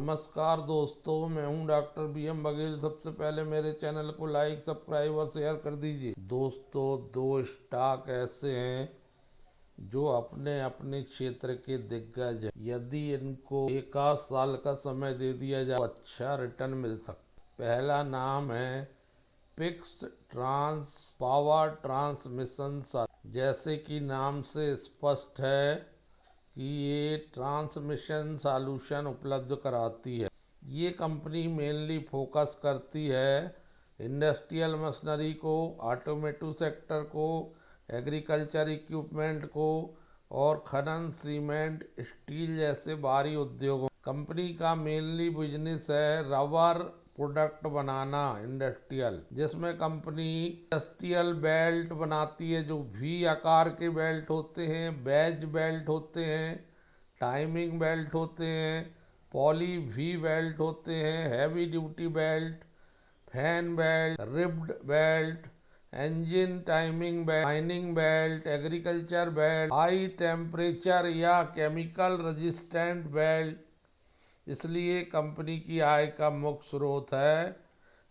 नमस्कार दोस्तों, मैं हूं डॉक्टर बी.एम. बघेल। सबसे पहले मेरे चैनल को लाइक, सब्सक्राइब और शेयर कर दीजिए। दोस्तों, दो स्टॉक ऐसे हैं जो अपने अपने क्षेत्र के दिग्गज हैं। यदि इनको एक आध साल का समय दे दिया जाए तो अच्छा रिटर्न मिल सकता है। पहला नाम है पिक्स ट्रांस पावर ट्रांसमिशन। जैसे कि नाम से स्पष्ट है कि ये ट्रांसमिशन सॉल्यूशन उपलब्ध कराती है। ये कंपनी मेनली फोकस करती है इंडस्ट्रियल मशीनरी को, ऑटोमेटिव सेक्टर को, एग्रीकल्चर इक्विपमेंट को और खनन, सीमेंट, स्टील जैसे भारी उद्योगों। कंपनी का मेनली बिजनेस है रबर प्रोडक्ट बनाना, इंडस्ट्रियल, जिसमें कंपनी इंडस्ट्रियल बेल्ट बनाती है जो वी आकार के बेल्ट होते हैं, बैज बेल्ट होते हैं, टाइमिंग बेल्ट होते हैं, पॉली वी बेल्ट होते हैं, heavy duty belt, fan belt, ribbed belt, engine timing belt, mining belt, agriculture belt, high temperature या केमिकल रेजिस्टेंट बेल्ट। इसलिए कंपनी की आय का मुख्य स्रोत है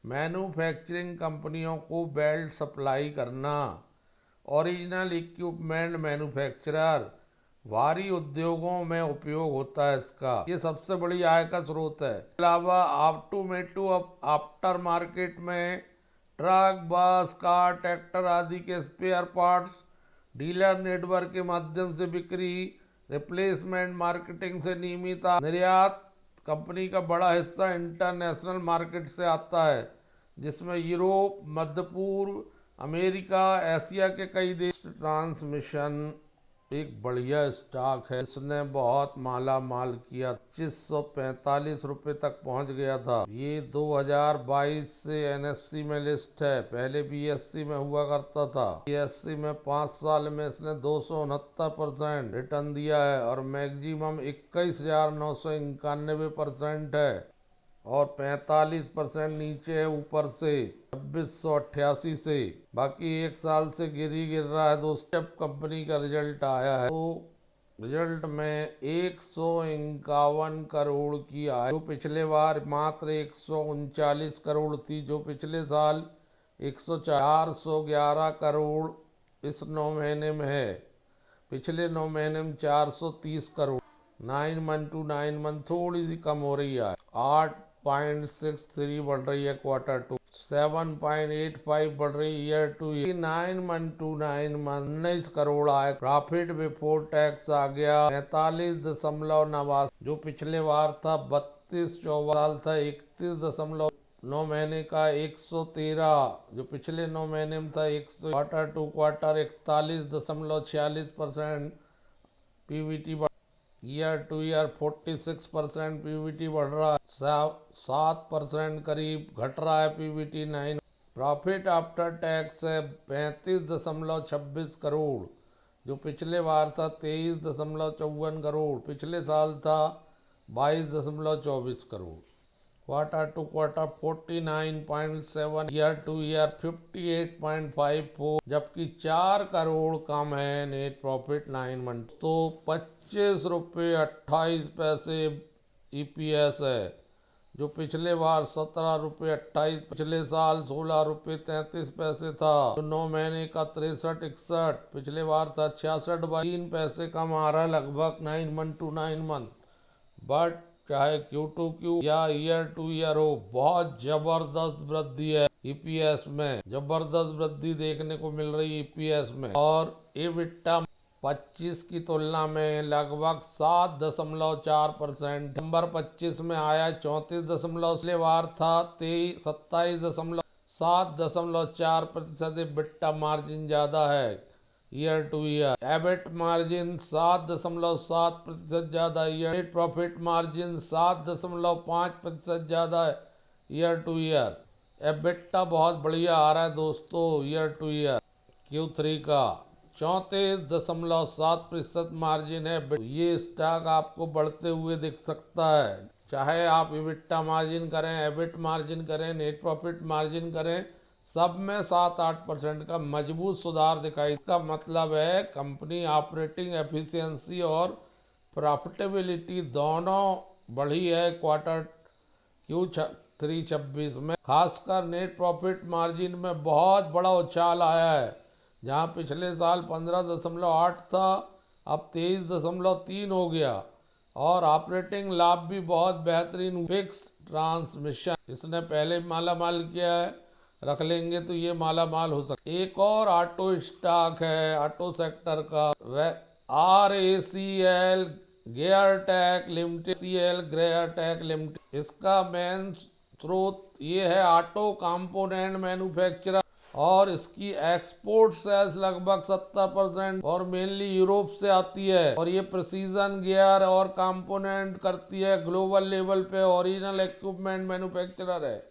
मैन्युफैक्चरिंग कंपनियों को बेल्ट सप्लाई करना। ओरिजिनल इक्विपमेंट मैन्युफैक्चरर, भारी उद्योगों में उपयोग होता है इसका। ये सबसे बड़ी आय का स्रोत है। इसके अलावा ऑटोमेटिव आफ्टर मार्केट में ट्रक, बस, कार, ट्रैक्टर आदि के स्पेयर पार्ट्स डीलर नेटवर्क के माध्यम से बिक्री, रिप्लेसमेंट, मार्केटिंग से नियमित निर्यात। कंपनी का बड़ा हिस्सा इंटरनेशनल मार्केट से आता है, जिसमें यूरोप, मध्य पूर्व, अमेरिका, एशिया के कई देश। ट्रांसमिशन एक बढ़िया स्टॉक है। इसने बहुत माला माल किया, 2545 रुपये तक पहुंच गया था। ये 2022 से एनएससी में लिस्ट है, पहले बीएससी में हुआ करता था। बीएससी में 5 साल में इसने 269% रिटर्न दिया है और मैक्सिमम 21,991% है और 45% नीचे है ऊपर से 2688 से। बाकी एक साल से गिर रहा है दोस्तों। जब कंपनी का रिजल्ट आया है तो रिजल्ट में 151 करोड़ की आय, जो पिछले बार मात्र 139 करोड़ थी, जो पिछले साल 411 करोड़ इस 9 महीने में है। पिछले 9 महीने में 430 करोड़। 9 मंथ टू 9 मंथ थोड़ी सी कम हो रही है, 8.63 बढ़ रही है क्वार्टर टू, 7.85 बढ़ रही है year to year. 9 month to 9 month 19 crore आए। प्रॉफिट बिफोर टैक्स आ गया 45.89, जो पिछले बार था 32-24 साल था 31.9 महीने का 113, जो पिछले 9 महीने में था 100। Quarter to quarter 41.46% PBT. Year to year 46% PBT बढ़ रहा है, 7% करीब घट रहा है पीवीटी 9। प्रॉफिट आफ्टर टैक्स है 35.26 करोड़, जो पिछले बार था 23.54 करोड़, पिछले साल था 22.24 crore. Quarter to quarter 49.7, year to year 58.54, जबकि 4 करोड़ कम है नेट प्रॉफिट 9 मंथ। तो 25.28 ईपीएस है, जो पिछले बार 17.28, पिछले साल 16.33 था, जो 9 महीने का 63-61, पिछले बार था 66। 3 पैसे कम आ रहा है लगभग 9 मंथ टू 9 मंथ। बट चाहे क्यू टू क्यू या ईयर टू ईयर हो, बहुत जबरदस्त वृद्धि है ईपीएस में। जबरदस्त वृद्धि देखने को मिल रही है ईपीएस में। और एबिटा 25 की तुलना में लगभग 7.4%। नंबर 25 में आया 34, पिछले बार था 27, 7.4% एबिटा मार्जिन ज्यादा है year to year. EBIT margin 7.7% ज्यादा ईयर। नेट प्रॉफिट मार्जिन 7.5% ज्यादा है ईयर टू ईयर। एबिटा बहुत बढ़िया आ रहा है दोस्तों ईयर टू ईयर। Q3 का 34.7% मार्जिन है। ये स्टॉक आपको बढ़ते हुए दिख सकता है, चाहे आप एबिटा मार्जिन करें, एबिट मार्जिन करें, नेट प्रॉफिट मार्जिन करें, सब में 7-8% का मजबूत सुधार दिखाई। इसका मतलब है कंपनी ऑपरेटिंग एफिशिएंसी और प्रॉफिटेबिलिटी दोनों बढ़ी है क्वार्टर Q3 26 में। खासकर नेट प्रॉफिट मार्जिन में बहुत बड़ा उछाल आया है, जहां पिछले साल 15.8 था, अब 23.3 हो गया। और ऑपरेटिंग लाभ भी बहुत बेहतरीन। फिक्स ट्रांसमिशन इसने पहले माला माल किया है, रख लेंगे तो ये माला माल हो सकता। एक और ऑटो स्टॉक है ऑटो सेक्टर का, RACL gear tech limited, CL gear tech limited. इसका मेन स्रोत ये है ऑटो कंपोनेंट मैन्युफैक्चरर, और इसकी एक्सपोर्ट सेल्स लगभग 70% और मेनली यूरोप से आती है। और ये प्रिसीजन गियर और कंपोनेंट करती है, ग्लोबल लेवल पे ओरिजिनल इक्विपमेंट मैन्युफैक्चरर है,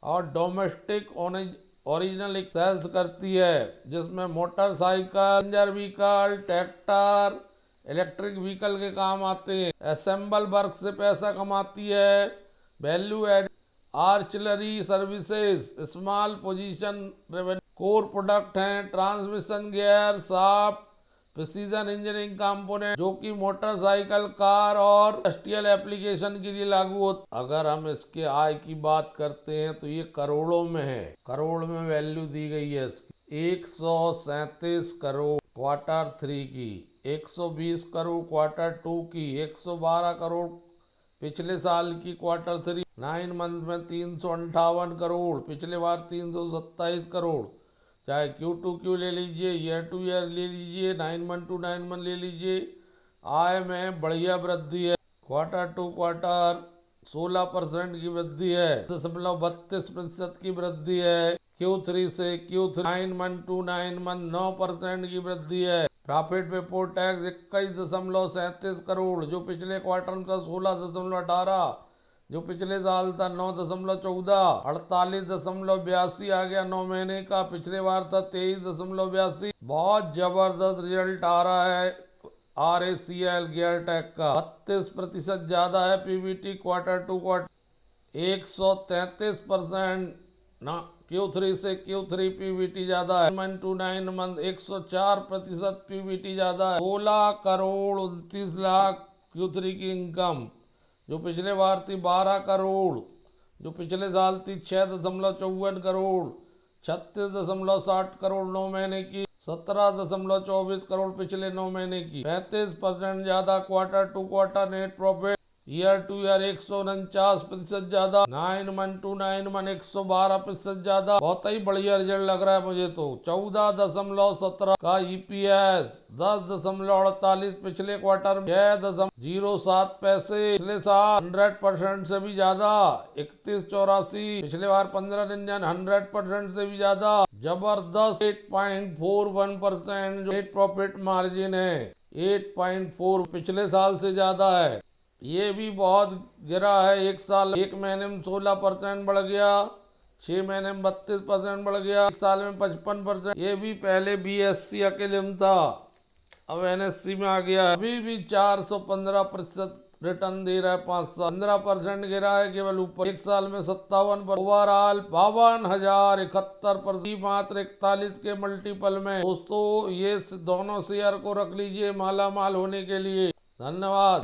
और डोमेस्टिक ओरिजिनल सेल्स करती है, जिसमें motorcycle, passenger vehicle, tractor, electric vehicle के काम आते हैं। असेंबल वर्क से पैसा कमाती है। Value add ancillary services, small position revenue. Core product हैं transmission gear, shaft, precision engineering component, जो कि मोटरसाइकिल, कार और इंडस्ट्रियल एप्लीकेशन के लिए लागू होता। अगर हम इसके आय की बात करते हैं तो ये करोड़ों में है, करोड़ में वैल्यू दी गई है इसकी। 137 करोड़ Q3 की, 120 करोड़ Q2 की, 112 करोड़ पिछले साल की Q3, 9 मंथ में 358 करोड़, पिछले बार 327 करोड़। चाहे Q2Q ले लीजिए, ईयर टू ईयर ले लीजिए, 9 मंथ टू 9 मंथ ले लीजिए, आय में बढ़िया वृद्धि है। Q2 क्वार्टर 16% की वृद्धि है, 32% की वृद्धि है। Q3 से Q3 9 मंथ टू 9 मंथ 9% की वृद्धि है। प्रॉफिट बिफोर टैक्स 21.37 करोड़, जो पिछले क्वार्टर में था 16.18, जो पिछले साल था 9.14, 48.82 आ गया 9 महीने का, पिछले बार था 23.82। बहुत जबरदस्त रिजल्ट आ रहा है RACL गियर टेक का। 32% ज्यादा है PBT Q2 क्वार्टर, 133% ना Q3 से Q3 PBT ज्यादा है। 9 to 9 मंथ 104% PBT ज्यादा है। 16 करोड़ 29 लाख Q3 की इनकम, जो पिछले बार थी 12 करोड़, जो पिछले साल थी 6.54 करोड़, 36.60 करोड़ 9 महीने की, 17.24 करोड़ पिछले 9 महीने की, 35% ज्यादा Q2 quarter net profit, year to year 149% ज्यादा, 9 मंथ टू 9 मंथ 112% ज्यादा। बहुत ही बढ़िया रिजल्ट लग रहा है मुझे तो। 14.17 का EPS, 10.48 पिछले क्वार्टर में, 6.07 पैसे पिछले साल, 100% से भी ज्यादा, 31.84 पिछले बार, 15 100% से भी ज्यादा। जबरदस्त 8.41% जो नेट प्रॉफिट मार्जिन है, 8.4 पिछले साल से ज्यादा है। ये भी बहुत गिरा है, एक साल, एक महीने में 16% बढ़ गया, 6 महीने में 32% बढ़ गया, एक साल में 55%। ये भी पहले BSE अकेले में था, अब NSE में आ गया। अभी भी 415% रिटर्न दे रहा है, 15% गिरा है केवल ऊपर, एक साल में 57%। ओवरऑल 52,071 मात्र 41 के मल्टीपल में। दोस्तों ये दोनों शेयर को रख लीजिए माला माल होने के लिए। धन्यवाद।